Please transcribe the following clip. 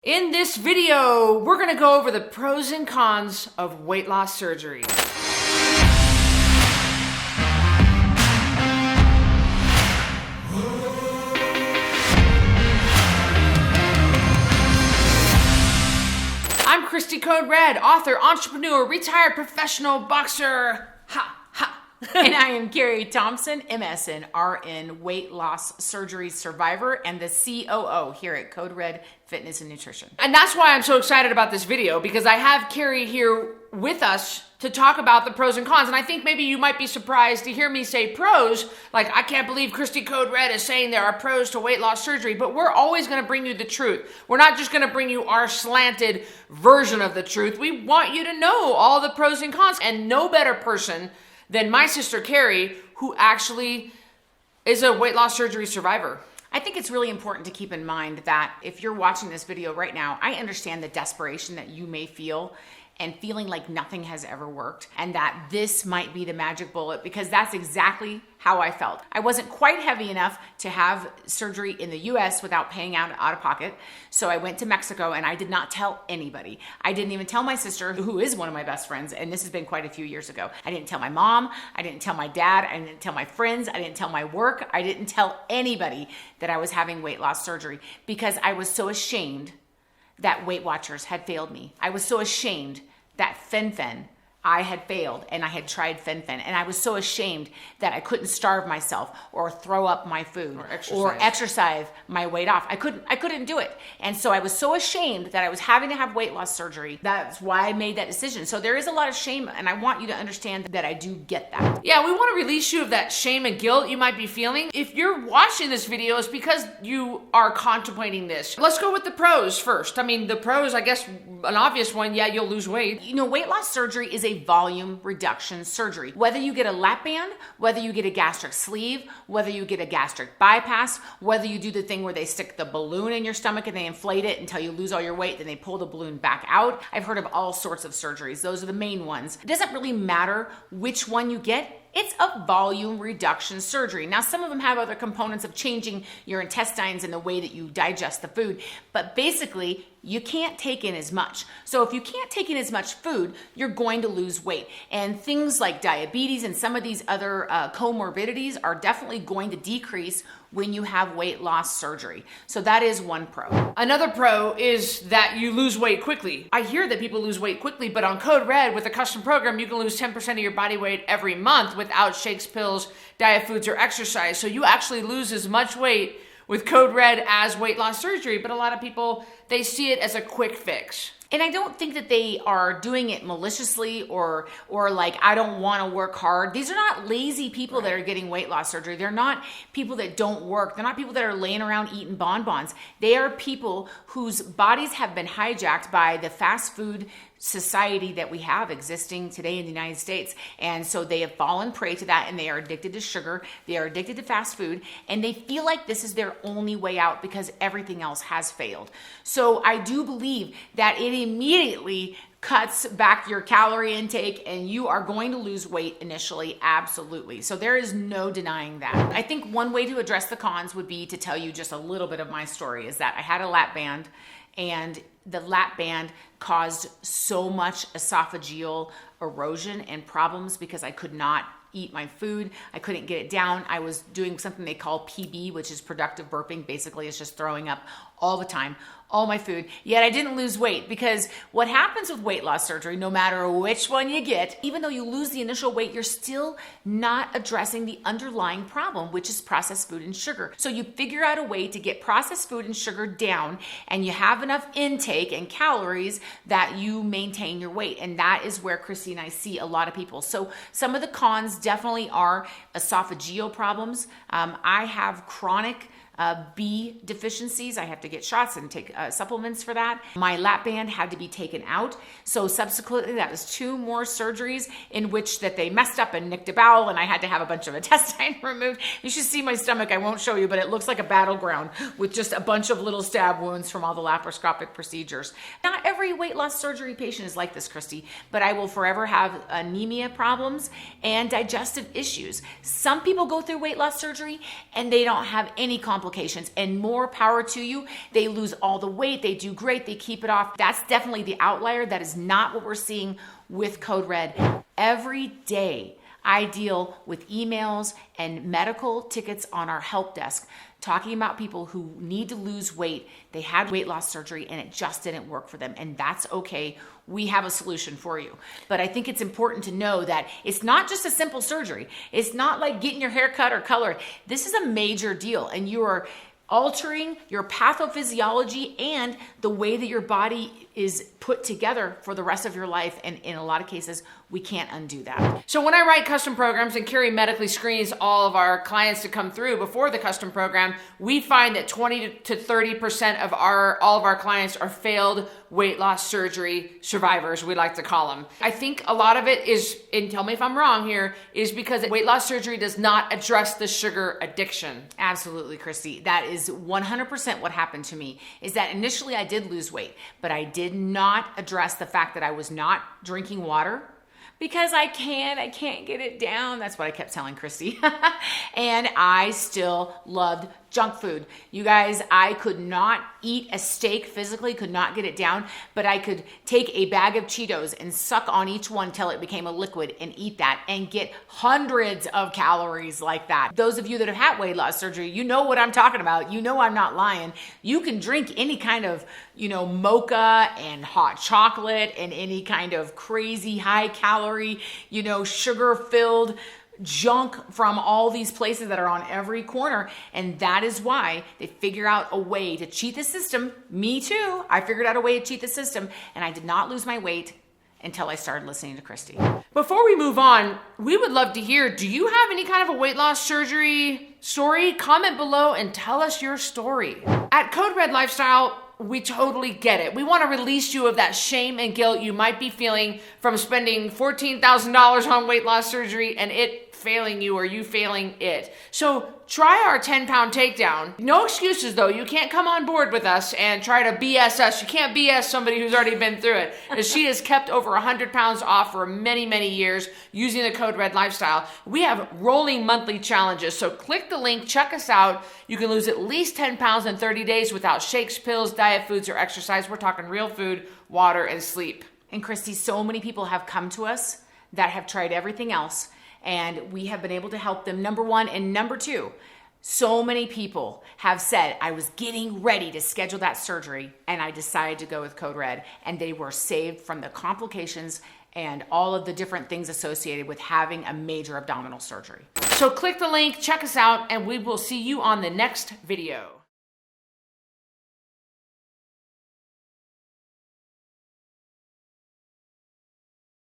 In this video, we're gonna go over the pros and cons of weight loss surgery. I'm Cristy Code Red, author, entrepreneur, retired professional boxer. Ha, ha. And I am Carrie Thompson, MS and RN weight loss surgery survivor and the COO here at Code Red Fitness and Nutrition. And that's why I'm so excited about this video, because I have Carrie here with us to talk about the pros and cons. And I think maybe you might be surprised to hear me say pros, like I can't believe Cristy Code Red is saying there are pros to weight loss surgery, but we're always gonna bring you the truth. We're not just gonna bring you our slanted version of the truth. We want you to know all the pros and cons, and no better person than my sister Carrie, who actually is a weight loss surgery survivor. I think it's really important to keep in mind that if you're watching this video right now, I understand the desperation that you may feel and feeling like nothing has ever worked and that this might be the magic bullet, because that's exactly how I felt. I wasn't quite heavy enough to have surgery in the US without paying out of pocket. So I went to Mexico and I did not tell anybody. I didn't even tell my sister, who is one of my best friends, and this has been quite a few years ago. I didn't tell my mom, I didn't tell my dad, I didn't tell my friends, I didn't tell my work, I didn't tell anybody that I was having weight loss surgery because I was so ashamed that Weight Watchers had failed me. I was so ashamed that fen-phen, I had failed and I had tried fen-phen, and I was so ashamed that I couldn't starve myself or throw up my food or exercise my weight off. I couldn't do it. And so I was so ashamed that I was having to have weight loss surgery. That's why I made that decision. So there is a lot of shame, and I want you to understand that I do get that. Yeah, we want to release you of that shame and guilt you might be feeling. If you're watching this video, it's because you are contemplating this. Let's go with the pros first. I mean, the pros, I guess an obvious one, yeah, you'll lose weight. You know, weight loss surgery is a volume reduction surgery. Whether you get a lap band, whether you get a gastric sleeve, whether you get a gastric bypass, whether you do the thing where they stick the balloon in your stomach and they inflate it until you lose all your weight, then they pull the balloon back out. I've heard of all sorts of surgeries. Those are the main ones. It doesn't really matter which one you get. It's a volume reduction surgery. Now, some of them have other components of changing your intestines and the way that you digest the food, but basically, you can't take in as much. So if you can't take in as much food, you're going to lose weight. And things like diabetes and some of these other comorbidities are definitely going to decrease when you have weight loss surgery. So that is one pro. Another pro is that you lose weight quickly. I hear that people lose weight quickly, but on Code Red with a custom program, you can lose 10% of your body weight every month without shakes, pills, diet foods, or exercise. So you actually lose as much weight with Code Red as weight loss surgery, but a lot of people, they see it as a quick fix. And I don't think that they are doing it maliciously or like, I don't want to work hard. These are not lazy people that are getting weight loss surgery. They're not people that don't work. They're not people that are laying around eating bonbons. They are people whose bodies have been hijacked by the fast food society that we have existing today in the United States. And so they have fallen prey to that, and they are addicted to sugar. They are addicted to fast food, and they feel like this is their only way out because everything else has failed. So I do believe that it immediately cuts back your calorie intake, and you are going to lose weight initially, absolutely. So there is no denying that. I think one way to address the cons would be to tell you just a little bit of my story, is that I had a lap band, and the lap band caused so much esophageal erosion and problems because I could not eat my food. I couldn't get it down. I was doing something they call PB, which is productive burping. Basically, it's just throwing up all the time, all my food. Yet I didn't lose weight, because what happens with weight loss surgery, no matter which one you get, even though you lose the initial weight, you're still not addressing the underlying problem, which is processed food and sugar. So you figure out a way to get processed food and sugar down, and you have enough intake and calories that you maintain your weight. And that is where Cristy and I see a lot of people. So some of the cons definitely are esophageal problems. I have chronic B deficiencies. I have to get shots and take supplements for that. My lap band had to be taken out. So subsequently, that was 2 more surgeries in which that they messed up and nicked a bowel, and I had to have a bunch of intestine removed. You should see my stomach. I won't show you, but it looks like a battleground with just a bunch of little stab wounds from all the laparoscopic procedures. Not every every weight loss surgery patient is like this, Cristy, but I will forever have anemia problems and digestive issues. Some people go through weight loss surgery and they don't have any complications, and more power to you. They lose all the weight, they do great, they keep it off. That's definitely the outlier. That is not what we're seeing with Code Red. Every day I deal with emails and medical tickets on our help desk talking about people who need to lose weight. They had weight loss surgery and it just didn't work for them, and that's okay. We have a solution for you. But I think it's important to know that it's not just a simple surgery. It's not like getting your hair cut or colored. This is a major deal, and you are altering your pathophysiology and the way that your body is put together for the rest of your life. And in a lot of cases, we can't undo that. So when I write custom programs and Carrie medically screens all of our clients to come through before the custom program, we find that 20 to 30% of all of our clients are failed weight loss surgery survivors, we like to call them. I think a lot of it is, and tell me if I'm wrong here, is because weight loss surgery does not address the sugar addiction. Absolutely, Cristy. That is 100% what happened to me, is that initially I did lose weight, but I did not address the fact that I was not drinking water. Because I can't get it down. That's what I kept telling Cristy. And I still loved junk food. You guys, I could not eat a steak physically, could not get it down, but I could take a bag of Cheetos and suck on each one till it became a liquid and eat that and get hundreds of calories like that. Those of you that have had weight loss surgery, you know what I'm talking about. You know I'm not lying. You can drink any kind of, mocha and hot chocolate and any kind of crazy high calorie, sugar filled junk from all these places that are on every corner. And that is why they figure out a way to cheat the system. Me too. I figured out a way to cheat the system, and I did not lose my weight until I started listening to Cristy. Before we move on, we would love to hear, do you have any kind of a weight loss surgery story? Comment below and tell us your story. At Code Red Lifestyle, we totally get it. We want to release you of that shame and guilt you might be feeling from spending $14,000 on weight loss surgery and it failing you or you failing it. So try our 10-pound takedown. No excuses though. You can't come on board with us and try to BS us. You can't BS somebody who's already been through it. As she has kept over 100 pounds off for many, many years using the Code Red Lifestyle. We have rolling monthly challenges. So click the link, check us out. You can lose at least 10 pounds in 30 days without shakes, pills, diet foods, or exercise. We're talking real food, water, and sleep. And Cristy, so many people have come to us that have tried everything else, and we have been able to help them, number one. And number two, so many people have said, I was getting ready to schedule that surgery and I decided to go with Code Red, and they were saved from the complications and all of the different things associated with having a major abdominal surgery. So click the link, check us out, and we will see you on the next video.